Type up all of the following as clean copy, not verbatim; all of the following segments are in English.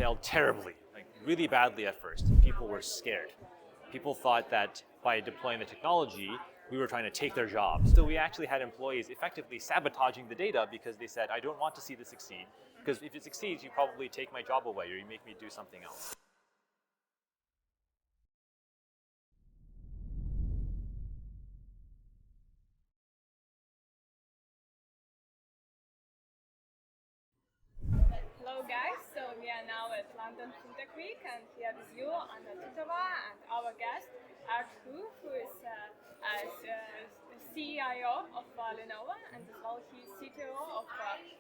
failed terribly, like really badly at first. People were scared. People thought that by deploying the technology, we were trying to take their jobs. So we actually had employees effectively sabotaging the data because they said, I don't want to see this succeed, because if it succeeds, you probably take my job away or you make me do something else. Hello guys, so we are now at London FinTech Week and here with you Anna Titova and our guest Artu, who is CIO of Lenovo and as well he's CTO of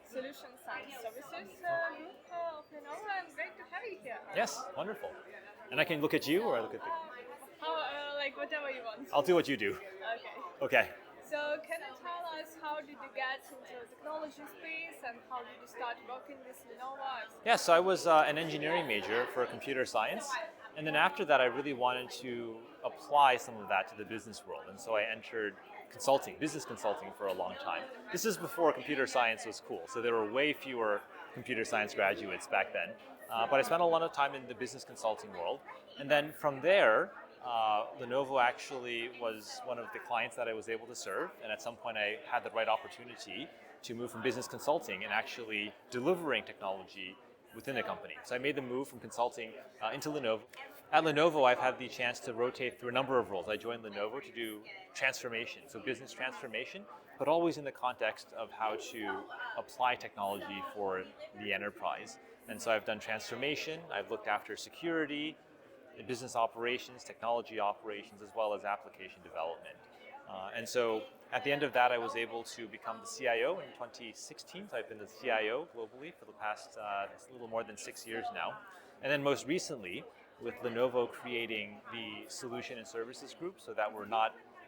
Solutions and Services Group of Lenovo, and great to have you here. Yes, wonderful. And I can look at you or I look at the... Like whatever you want. I'll do what you do. Okay. Okay. So can you tell us how did you get into the technology space and how did you start working with Lenovo? Yeah, so I was an engineering major for computer science. And then after that, I really wanted to apply some of that to the business world. And so I entered consulting, business consulting for a long time. This is before computer science was cool. So there were way fewer computer science graduates back then. But I spent a lot of time in the business consulting world. And then from there, Lenovo actually was one of the clients that I was able to serve, and at some point I had the right opportunity to move from business consulting and actually delivering technology within the company. So I made the move from consulting into Lenovo. At Lenovo, I've had the chance to rotate through a number of roles. I joined Lenovo to do transformation, so business transformation, but always in the context of how to apply technology for the enterprise. And so I've done transformation, I've looked after security, business operations, technology operations, as well as application development. And so at the end of that, I was able to become the CIO in 2016. So I've been the CIO globally for the past a little more than 6 years now. And then most recently, with Lenovo creating the Solution and Services Group, so that we're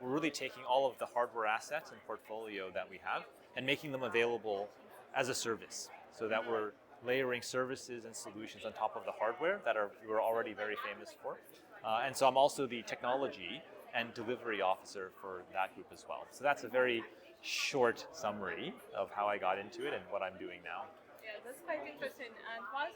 really taking all of the hardware assets and portfolio that we have and making them available as a service, so that we're layering services and solutions on top of the hardware that we're already very famous for. And so I'm also the technology and delivery officer for that group as well. So that's a very short summary of how I got into it and what I'm doing now. Yeah, that's quite interesting. And why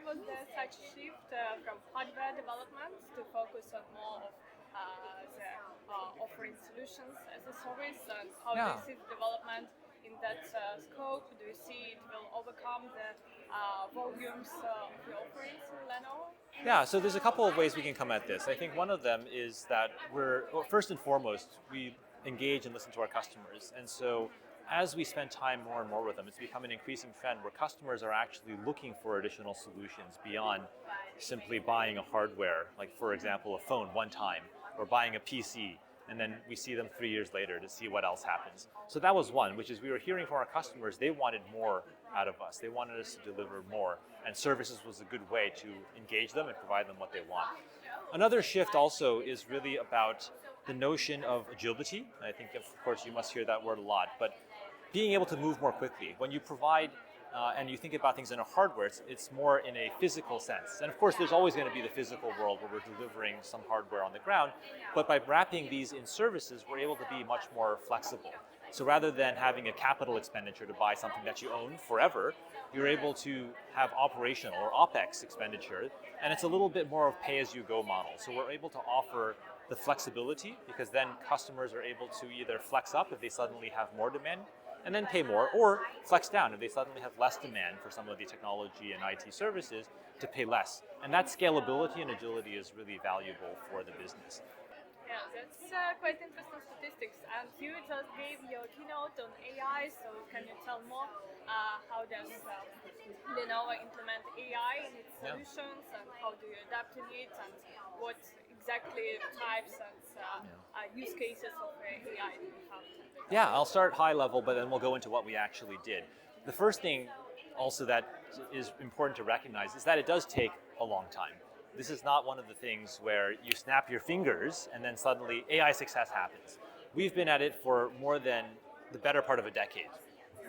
was there such a shift from hardware development to focus on more of offering solutions as a service, and how do you see the development in that scope? Do you see it will overcome the volumes of the offerings in Lenovo? Yeah, so there's a couple of ways we can come at this. I think one of them is that first and foremost, we engage and listen to our customers. And so as we spend time more and more with them, it's become an increasing trend where customers are actually looking for additional solutions beyond simply buying a hardware, like for example, a phone one time, or buying a PC, and then we see them 3 years later to see what else happens. So that was one, which is we were hearing from our customers, they wanted more out of us. They wanted us to deliver more, and services was a good way to engage them and provide them what they want. Another shift also is really about the notion of agility. I think, of course, you must hear that word a lot, but being able to move more quickly. When you provide and you think about things in a hardware, it's more in a physical sense. And of course, there's always going to be the physical world where we're delivering some hardware on the ground, but by wrapping these in services, we're able to be much more flexible. So rather than having a capital expenditure to buy something that you own forever, you're able to have operational or OpEx expenditure, and it's a little bit more of pay-as-you-go model. So we're able to offer the flexibility, because then customers are able to either flex up if they suddenly have more demand, and then pay more, or flex down if they suddenly have less demand for some of the technology and IT services to pay less. And that scalability and agility is really valuable for the business. Yeah, that's quite interesting statistics. And you just gave your keynote on AI, so can you tell more how does Lenovo implement AI in its solutions, and how do you adapt to it, and what exactly types and use cases of AI do you have? Yeah, I'll start high level, but then we'll go into what we actually did. The first thing also that is important to recognize is that it does take a long time. This is not one of the things where you snap your fingers and then suddenly AI success happens. We've been at it for more than the better part of a decade,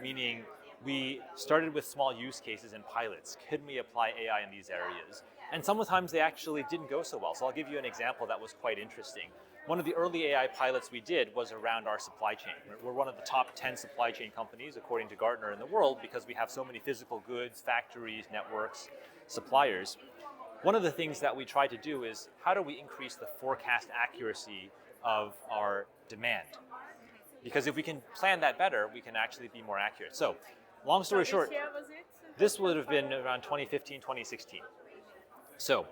meaning we started with small use cases and pilots. Could we apply AI in these areas? And sometimes they actually didn't go so well. So I'll give you an example that was quite interesting. One of the early AI pilots we did was around our supply chain. We're one of the top 10 supply chain companies, according to Gartner, in the world, because we have so many physical goods, factories, networks, suppliers. One of the things that we try to do is how do we increase the forecast accuracy of our demand? Because if we can plan that better, we can actually be more accurate. So, long story short, which year was it? this would have been around 2015, 2016. So,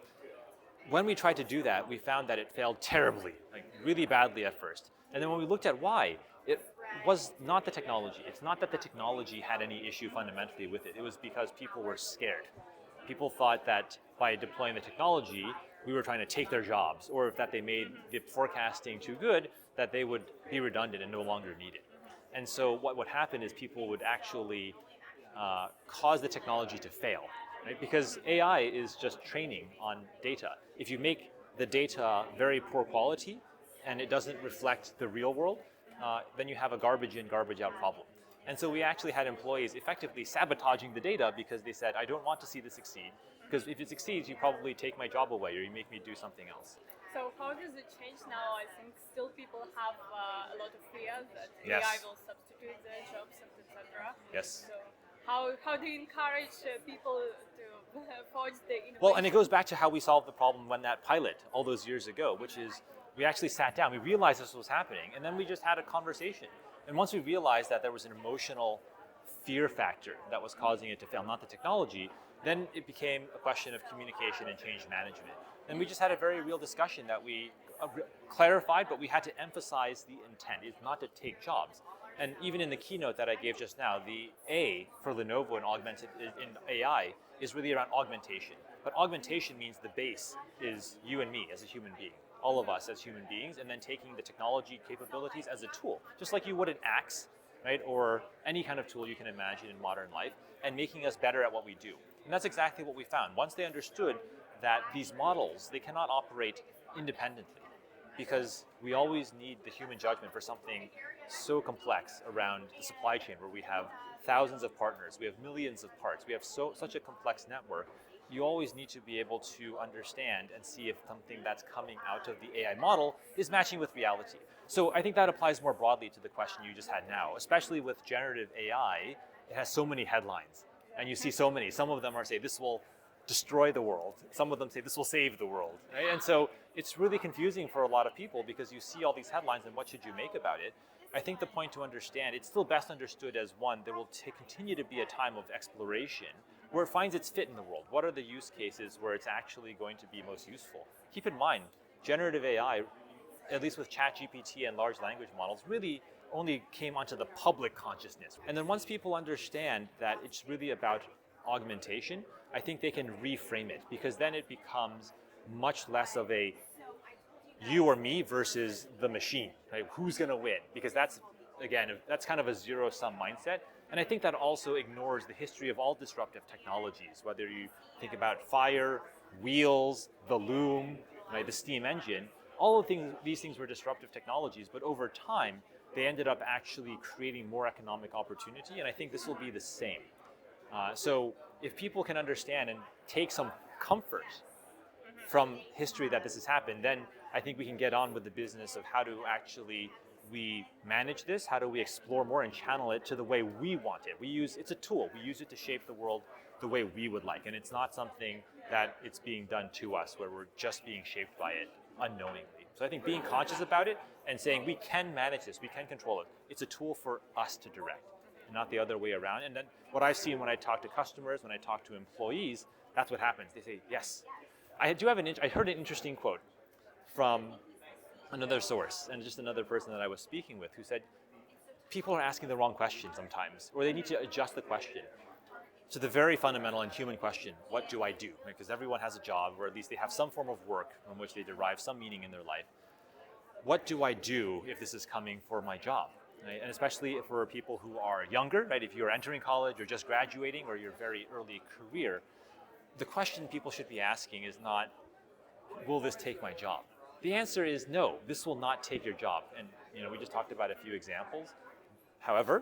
when we tried to do that, we found that it failed terribly, like really badly at first. And then when we looked at why, it was not the technology. It's not that the technology had any issue fundamentally with it. It was because people were scared. People thought that by deploying the technology, we were trying to take their jobs, or if that they made the forecasting too good, that they would be redundant and no longer needed. And so what would happen is people would actually cause the technology to fail, right? Because AI is just training on data. If you make the data very poor quality and it doesn't reflect the real world, then you have a garbage in, garbage out problem. And so we actually had employees effectively sabotaging the data because they said, I don't want to see this succeed, because if it succeeds, you probably take my job away or you make me do something else. So how does it change now? I think still people have a lot of fear that Yes. AI will substitute their jobs, etc. Yes. So how do you encourage people to forge the innovation? Well, and it goes back to how we solved the problem when that pilot all those years ago, which is we actually sat down, we realized this was happening, and then we just had a conversation. And once we realized that there was an emotional fear factor that was causing it to fail, not the technology, then it became a question of communication and change management. And we just had a very real discussion that we clarified, but we had to emphasize the intent. It's not to take jobs. And even in the keynote that I gave just now, the A for Lenovo and augmented in AI is really around augmentation. But augmentation means the base is you and me as a human being, all of us as human beings, and then taking the technology capabilities as a tool, just like you would an axe, right, or any kind of tool you can imagine in modern life, and making us better at what we do. And that's exactly what we found. Once they understood that these models, they cannot operate independently, because we always need the human judgment for something so complex around the supply chain, where we have thousands of partners, we have millions of parts, we have such a complex network. You always need to be able to understand and see if something that's coming out of the AI model is matching with reality. So I think that applies more broadly to the question you just had now, especially with generative AI. It has so many headlines, and you see so many. Some of them are say this will destroy the world. Some of them say this will save the world. Right? And so it's really confusing for a lot of people because you see all these headlines and what should you make about it? I think the point to understand, it's still best understood as one, there will continue to be a time of exploration where it finds its fit in the world. What are the use cases where it's actually going to be most useful? Keep in mind, generative AI, at least with ChatGPT and large language models, really only came onto the public consciousness. And then once people understand that it's really about augmentation, I think they can reframe it, because then it becomes much less of a you or me versus the machine, right? Who's going to win? Because that's, again, that's kind of a zero-sum mindset. And I think that also ignores the history of all disruptive technologies, whether you think about fire, wheels, the loom, right, the steam engine. All of these things were disruptive technologies, but over time, they ended up actually creating more economic opportunity, and I think this will be the same. So if people can understand and take some comfort from history that this has happened, then I think we can get on with the business of how to actually we manage this, how do we explore more and channel it to the way we want it. It's a tool, we use it to shape the world the way we would like, and it's not something that it's being done to us where we're just being shaped by it unknowingly. So I think being conscious about it and saying we can manage this, we can control it, it's a tool for us to direct, not the other way around. And then what I've seen when I talk to customers, when I talk to employees, that's what happens. They say, yes. I heard an interesting quote from another source, and just another person that I was speaking with, who said, people are asking the wrong question sometimes, or they need to adjust the question to the very fundamental and human question, what do I do? Because everyone has a job, or at least they have some form of work from which they derive some meaning in their life. What do I do if this is coming for my job? Right? And especially for people who are younger, right? If you're entering college or just graduating or your very early career, the question people should be asking is not, will this take my job? The answer is no, this will not take your job. And we just talked about a few examples. However,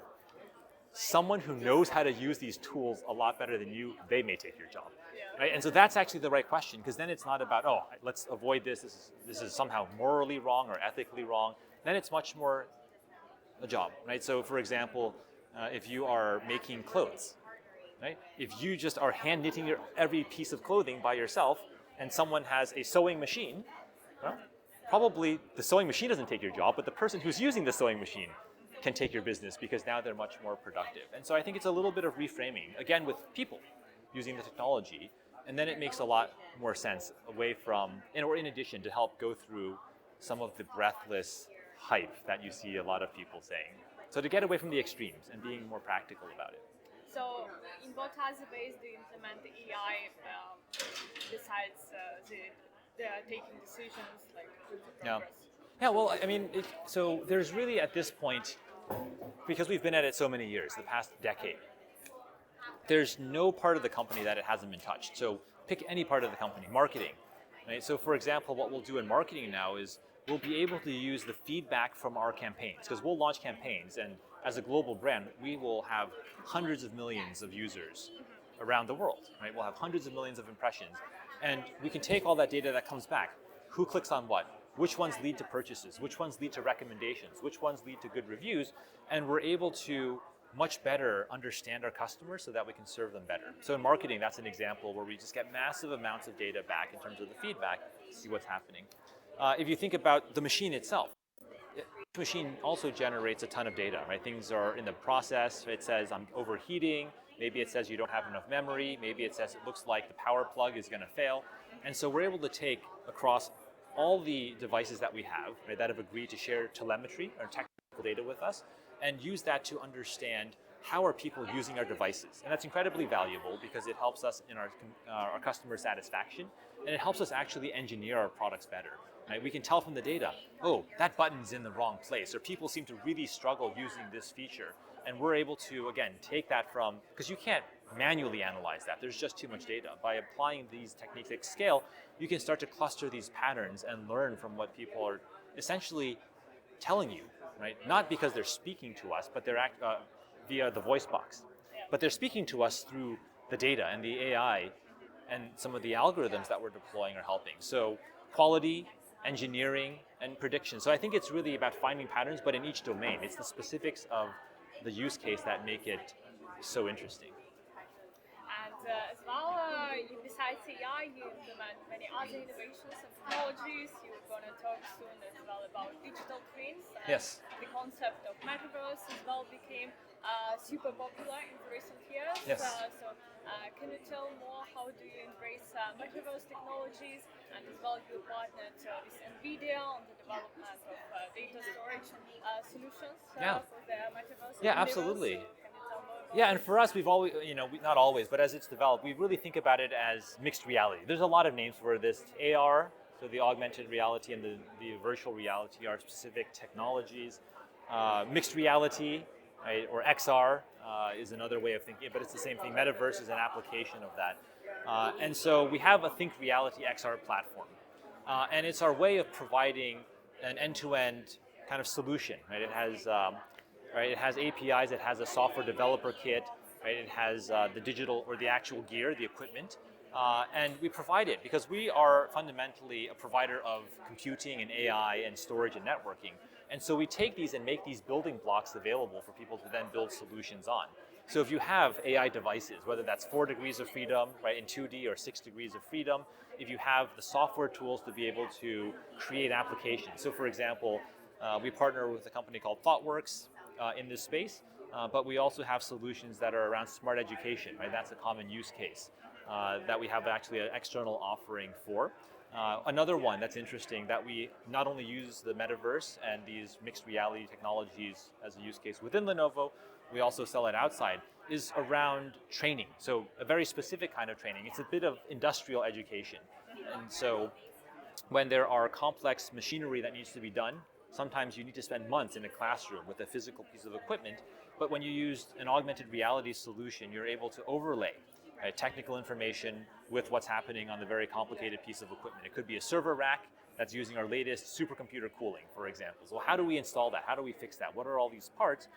someone who knows how to use these tools a lot better than you, they may take your job. Yeah. Right? And so that's actually the right question, because then it's not about, oh, let's avoid this. This is somehow morally wrong or ethically wrong. Then it's much more a job, right? So for example, if you are making clothes, right? If you just are hand knitting your every piece of clothing by yourself, and someone has a sewing machine, well, probably the sewing machine doesn't take your job, but the person who's using the sewing machine can take your business, because now they're much more productive. And so I think it's a little bit of reframing, again, with people using the technology, and then it makes a lot more sense away from, or in addition, to help go through some of the breathless hype that you see a lot of people saying. So to get away from the extremes and being more practical about it. So, in what other ways do you implement the AI besides the taking decisions like the Yeah. progress? Yeah, well, I mean, so there's really at this point, because we've been at it so many years, the past decade, there's no part of the company that it hasn't been touched. So pick any part of the company, marketing. Right? So for example, what we'll do in marketing now is we'll be able to use the feedback from our campaigns, because we'll launch campaigns, and as a global brand, we will have hundreds of millions of users around the world. Right? We'll have hundreds of millions of impressions, and we can take all that data that comes back. Who clicks on what? Which ones lead to purchases? Which ones lead to recommendations? Which ones lead to good reviews? And we're able to much better understand our customers so that we can serve them better. So in marketing, that's an example where we just get massive amounts of data back in terms of the feedback, see what's happening. If you think about the machine itself, the machine also generates a ton of data, right? Things are in the process. It says I'm overheating. Maybe it says you don't have enough memory. Maybe it says it looks like the power plug is going to fail. And so we're able to take across all the devices that we have, right, that have agreed to share telemetry or technical data with us, and use that to understand how are people using our devices. And that's incredibly valuable because it helps us in our customer satisfaction, and it helps us actually engineer our products better. Right? We can tell from the data, oh, that button's in the wrong place, or people seem to really struggle using this feature. And we're able to, again, take that from, because you can't manually analyze that. There's just too much data. By applying these techniques at scale, you can start to cluster these patterns and learn from what people are essentially telling you, right? Not because they're speaking to us, but they're via the voice box. But they're speaking to us through the data and the AI, and some of the algorithms that we're deploying are helping. So quality, engineering, and prediction. So I think it's really about finding patterns, but in each domain. It's the specifics of the use case that make it so interesting. And as well, besides AI, you implement many other innovations and technologies. You're going to talk soon as well about digital twins. And Yes. the concept of Metaverse as well became super popular in the recent years. Yes. Can you tell more how do you embrace Metaverse technologies, and as well you partnered with NVIDIA on the development of data storage solutions for the Metaverse? Yeah, Omniverse. absolutely. So can you tell more about Yeah, and for us, we've always, not always, but as it's developed, we really think about it as mixed reality. There's a lot of names for this. AR, so the augmented reality, and the virtual reality are specific technologies. Mixed reality, right, or XR is another way of thinking, but it's the same thing. Metaverse is an application of that. And so we have a Think Reality XR platform. And it's our way of providing an end-to-end kind of solution, right? It has APIs, it has a software developer kit, right? It has the digital or the actual gear, the equipment, and we provide it because we are fundamentally a provider of computing and AI and storage and networking. And so we take these and make these building blocks available for people to then build solutions on. So if you have AI devices, whether that's 4 degrees of freedom, right, in 2D, or 6 degrees of freedom, if you have the software tools to be able to create applications. So for example, we partner with a company called ThoughtWorks in this space, but we also have solutions that are around smart education, right? That's a common use case that we have actually an external offering for. Another one that's interesting that we not only use the metaverse and these mixed reality technologies as a use case within Lenovo, we also sell it outside, is around training. So a very specific kind of training. It's a bit of industrial education. And so when there are complex machinery that needs to be done, sometimes you need to spend months in a classroom with a physical piece of equipment. But when you use an augmented reality solution, you're able to overlay technical information with what's happening on the very complicated piece of equipment. It could be a server rack that's using our latest supercomputer cooling, for example. So how do we install that? How do we fix that? What are all these parts?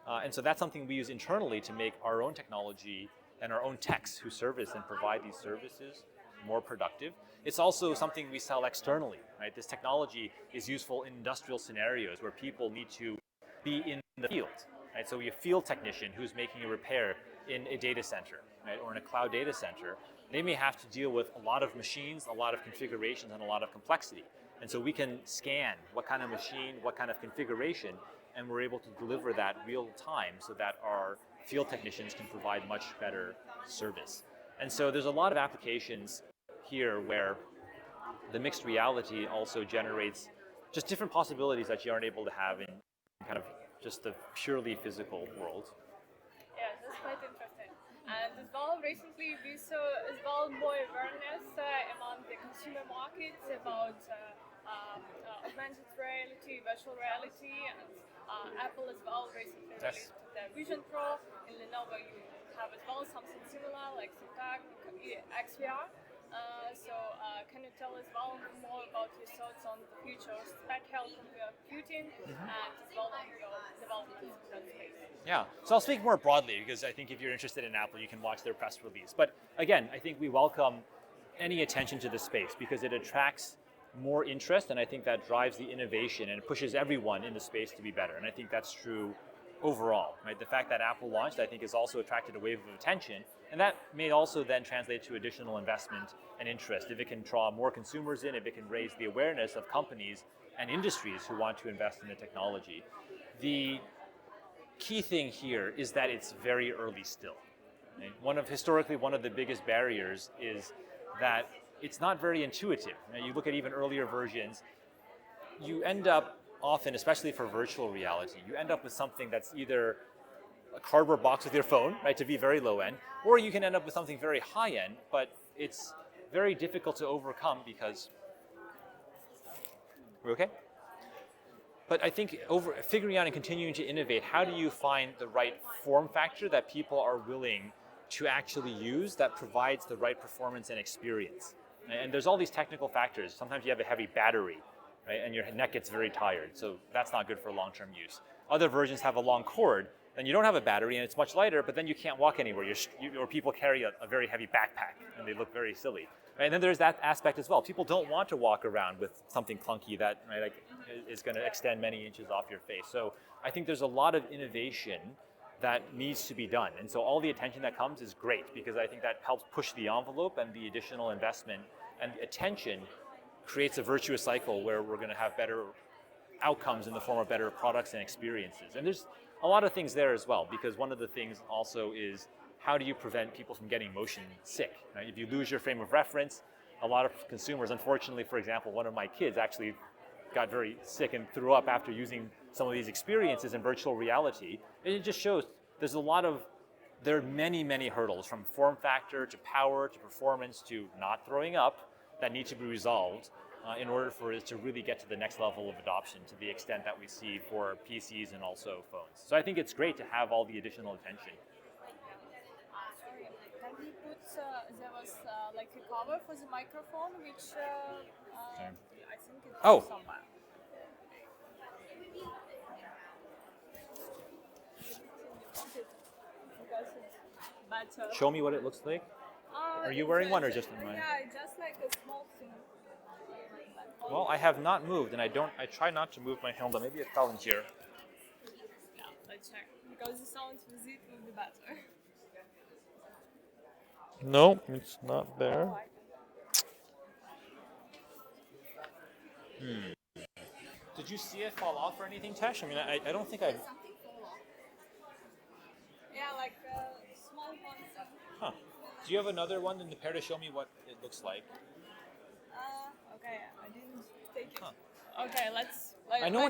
And so that's something we use internally to make our own technology and our own techs who service and provide these services more productive. It's also something we sell externally, right? This technology is useful in industrial scenarios where people need to be in the field, right? So we have a field technician who's making a repair in a data center, right, or in a cloud data center. They may have to deal with a lot of machines, a lot of configurations, and a lot of complexity. And so we can scan what kind of machine, what kind of configuration, and we're able to deliver that real time so that our field technicians can provide much better service. And so there's a lot of applications here where the mixed reality also generates just different possibilities that you aren't able to have in kind of just the purely physical world. Yeah, that's quite interesting. And as well, recently we saw as well more awareness among the consumer markets about augmented reality, virtual reality, and Apple as well recently released the Vision Pro. In Lenovo, you have as well something similar like ThinkPads, XVR. Can you tell as well more about your thoughts on the future of spatial computing and as well on your developments in that space? Yeah, so I'll speak more broadly because I think if you're interested in Apple, you can watch their press release. But again, I think we welcome any attention to the space because it attracts more interest, and I think that drives the innovation and it pushes everyone in the space to be better. And I think that's true overall, right? The fact that Apple launched, I think, has also attracted a wave of attention, and that may also then translate to additional investment and interest. If it can draw more consumers in, if it can raise the awareness of companies and industries who want to invest in the technology. The key thing here is that it's very early still. Right? Historically, one of the biggest barriers is that it's not very intuitive. You look at even earlier versions, you end up often, especially for virtual reality, you end up with something that's either a cardboard box with your phone, right, to be very low end, or you can end up with something very high end, but it's very difficult to overcome because, we're okay? But I think figuring out and continuing to innovate, how do you find the right form factor that people are willing to actually use that provides the right performance and experience? And there's all these technical factors. Sometimes you have a heavy battery, right, and your neck gets very tired, so that's not good for long-term use. Other versions have a long cord, then you don't have a battery and it's much lighter, but then you can't walk anywhere. Or people carry a very heavy backpack and they look very silly. Right? And then there's that aspect as well. People don't want to walk around with something clunky that is going to extend many inches off your face. So I think there's a lot of innovation that needs to be done. And so all the attention that comes is great because I think that helps push the envelope, and the additional investment and attention creates a virtuous cycle where we're going to have better outcomes in the form of better products and experiences. And there's a lot of things there as well, because one of the things also is how do you prevent people from getting motion sick? Right? If you lose your frame of reference, a lot of consumers, unfortunately, for example, one of my kids actually got very sick and threw up after using some of these experiences in virtual reality. And it just shows there are many, many hurdles from form factor to power to performance to not throwing up that need to be resolved in order for it to really get to the next level of adoption to the extent that we see for PCs and also phones. So I think it's great to have all the additional attention. Sorry, can we put, there was like a cover for the microphone, which I think it's somewhere. Show me what it looks like. Are you wearing one or just in mine? Yeah, just like a small thing. Well, I have not moved, and I try not to move my helmet. Maybe it fell in here. Yeah, let's check. Because the sound with it will be better. No, it's not there. Did you see it fall off or anything, Tesh? I mean, I don't think I've... Something fall off. Yeah, like small ones. Huh. Do you have another one in the pair to show me what it looks like? Okay, I didn't take it. Huh. Okay, let's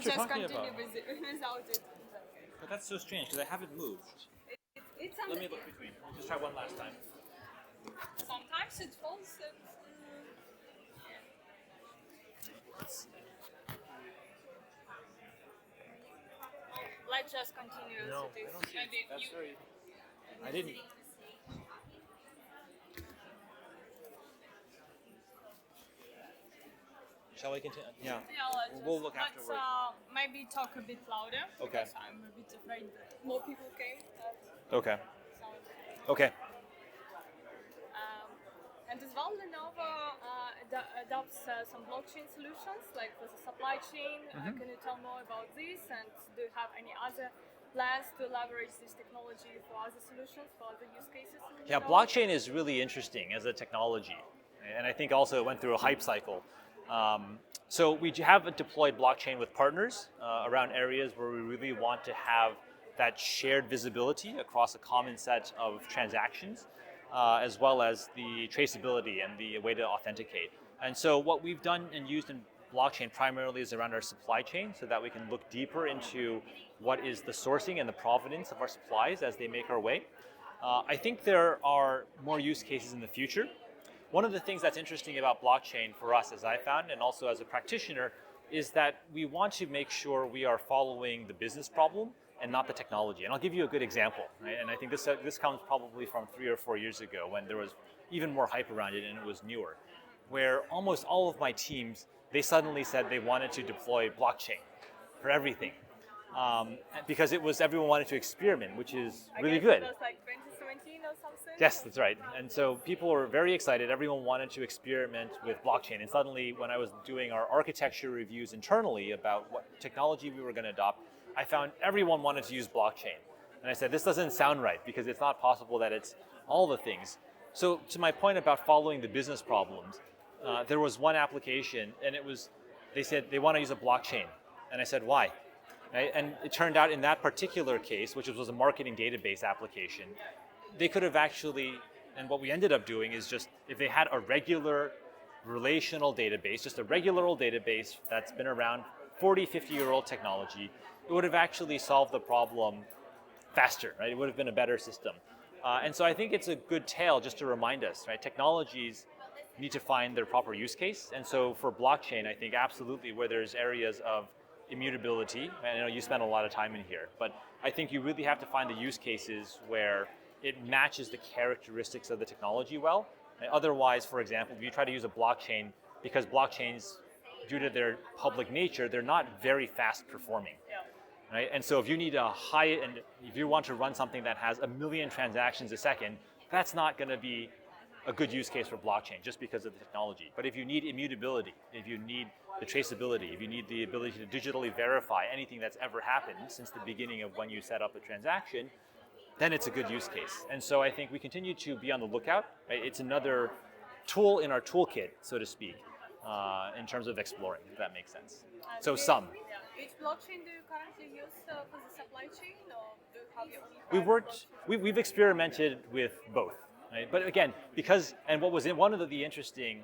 just continue about. with it without it. But that's so strange because I haven't moved. It's Let me look between. I'll just try one last time. Sometimes it falls. Let's just continue. No, with this. I don't see it. That's very... I didn't... Shall I continue? Yeah. Yeah, let's We'll just, look let's afterwards. maybe talk a bit louder. Okay. Because I'm a bit afraid that more people came. That Okay. sound. Okay. Um, and as well, Lenovo adopts some blockchain solutions, like for the supply chain. Can you tell more about this? And do you have any other plans to leverage this technology for other solutions, for other use cases? In Yeah, Lenovo? blockchain is really interesting as a technology, and I think also it went through a hype cycle. So we have deployed blockchain with partners around areas where we really want to have that shared visibility across a common set of transactions, as well as the traceability and the way to authenticate. And so what we've done and used in blockchain primarily is around our supply chain, so that we can look deeper into what is the sourcing and the provenance of our supplies as they make our way. I think there are more use cases in the future. One of the things that's interesting about blockchain for us, as I found, and also as a practitioner, is that we want to make sure we are following the business problem and not the technology. And I'll give you a good example, right? And I think this comes probably from 3 or 4 years ago when there was even more hype around it and it was newer, where almost all of my teams, they suddenly said they wanted to deploy blockchain for everything. Because everyone wanted to experiment, which is really good. It was like 2017 or something. Yes, that's right. And so people were very excited. Everyone wanted to experiment with blockchain. And suddenly, when I was doing our architecture reviews internally about what technology we were going to adopt, I found everyone wanted to use blockchain. And I said, this doesn't sound right because it's not possible that it's all the things. So to my point about following the business problems, there was one application and they said they want to use a blockchain. And I said, why? Right? And it turned out in that particular case, which was a marketing database application, they could have actually, and what we ended up doing is just, if they had a regular relational database, just a regular old database that's been around, 40, 50-year-old technology, it would have actually solved the problem faster, right? It would have been a better system. And so I think it's a good tale just to remind us, right? Technologies need to find their proper use case. And so for blockchain, I think absolutely where there's areas of immutability, and I know you spend a lot of time in here, but I think you really have to find the use cases where it matches the characteristics of the technology well. And otherwise, for example, if you try to use a blockchain, because blockchains, due to their public nature, they're not very fast performing. Right? And so if you need if you want to run something that has 1 million transactions a second, that's not going to be a good use case for blockchain just because of the technology. But if you need immutability, if you need the traceability, if you need the ability to digitally verify anything that's ever happened since the beginning of when you set up a transaction, then it's a good use case. And so I think we continue to be on the lookout. Right? It's another tool in our toolkit, so to speak, in terms of exploring, if that makes sense. So Which blockchain do you currently use for the supply chain, or do you have your own? We've experimented with both. Right? But again, what was one of the interesting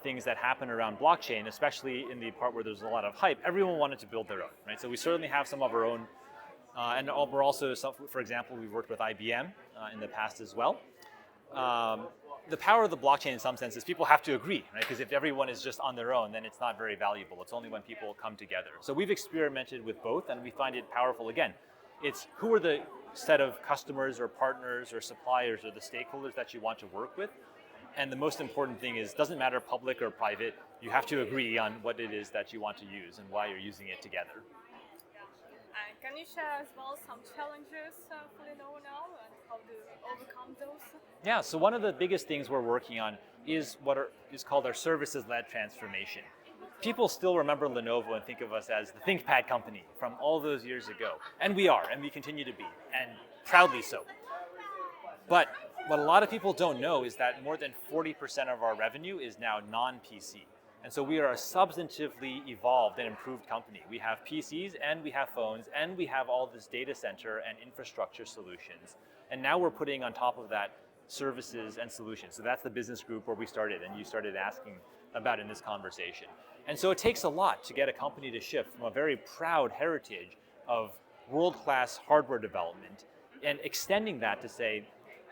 things that happened around blockchain, especially in the part where there's a lot of hype, everyone wanted to build their own, right? So we certainly have some of our own, and we're also, for example, we've worked with IBM in the past as well. The power of the blockchain in some sense is people have to agree, right? Because if everyone is just on their own, then it's not very valuable. It's only when people come together. So we've experimented with both, and we find it powerful. Again, it's who are the set of customers or partners or suppliers or the stakeholders that you want to work with. And the most important thing is, doesn't matter public or private, you have to agree on what it is that you want to use and why you're using it together. And can you share as well some challenges for Lenovo now and how to overcome those? Yeah, so one of the biggest things we're working on is is called our services-led transformation. People still remember Lenovo and think of us as the ThinkPad company from all those years ago. And we are, and we continue to be, and proudly so. But what a lot of people don't know is that more than 40% of our revenue is now non-PC. And so we are a substantively evolved and improved company. We have PCs and we have phones and we have all this data center and infrastructure solutions. And now we're putting on top of that services and solutions. So that's the business group where we started and you started asking about in this conversation. And so it takes a lot to get a company to shift from a very proud heritage of world-class hardware development and extending that to say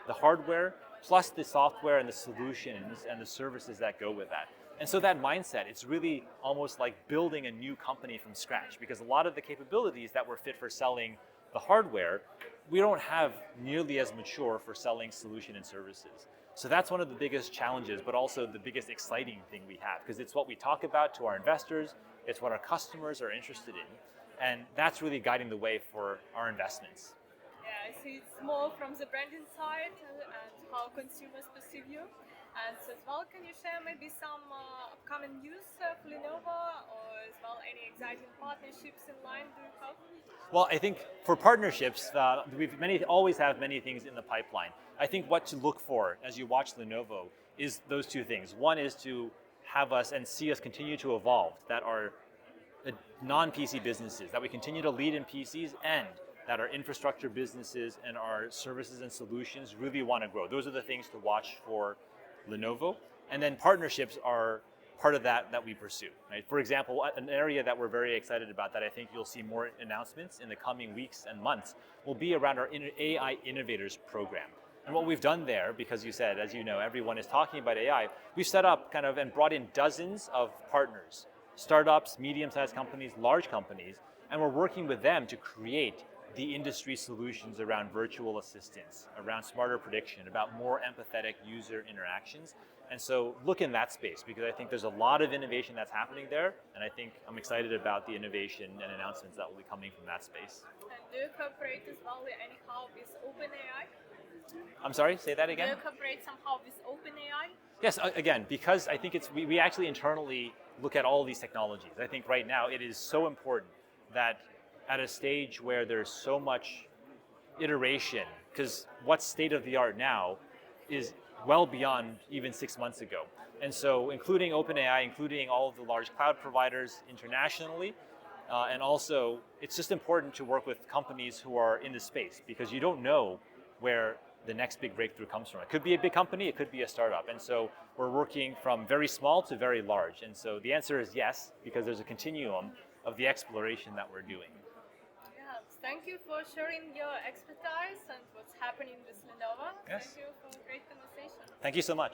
the hardware plus the software and the solutions and the services that go with that. And so that mindset, it's really almost like building a new company from scratch, because a lot of the capabilities that were fit for selling the hardware, we don't have nearly as mature for selling solution and services. So that's one of the biggest challenges, but also the biggest exciting thing we have, because it's what we talk about to our investors, it's what our customers are interested in, and that's really guiding the way for our investments. Yeah, I see it's more from the branding side and how consumers perceive you. And so as well, can you share maybe some upcoming news for Lenovo or as well any exciting partnerships in line do you have? Well, I think for partnerships, always have many things in the pipeline. I think what to look for as you watch Lenovo is those two things. One is to have us and see us continue to evolve, that our non-PC businesses, that we continue to lead in PCs, and that our infrastructure businesses and our services and solutions really want to grow. Those are the things to watch for Lenovo. And then partnerships are part of that we pursue. Right? For example, an area that we're very excited about that I think you'll see more announcements in the coming weeks and months will be around our AI Innovators program. And what we've done there, because you said, as you know, everyone is talking about AI, we've set up and brought in dozens of partners, startups, medium-sized companies, large companies, and we're working with them to create the industry solutions around virtual assistants, around smarter prediction, about more empathetic user interactions. And so look in that space, because I think there's a lot of innovation that's happening there, and I think I'm excited about the innovation and announcements that will be coming from that space. And do you cooperate as well anyhow with OpenAI? I'm sorry, say that Do again? you cooperate somehow with OpenAI? Yes, again, because I think we actually internally look at all these technologies. I think right now it is so important that at a stage where there's so much iteration, because what's state of the art now is well beyond even 6 months ago. And so including OpenAI, including all of the large cloud providers internationally, and also it's just important to work with companies who are in the space, because you don't know where the next big breakthrough comes from. It could be a big company, it could be a startup. And so we're working from very small to very large. And so the answer is yes, because there's a continuum of the exploration that we're doing. Yeah, thank you for sharing your expertise and what's happening with Lenovo. Yes. Thank you for a great conversation. Thank you so much.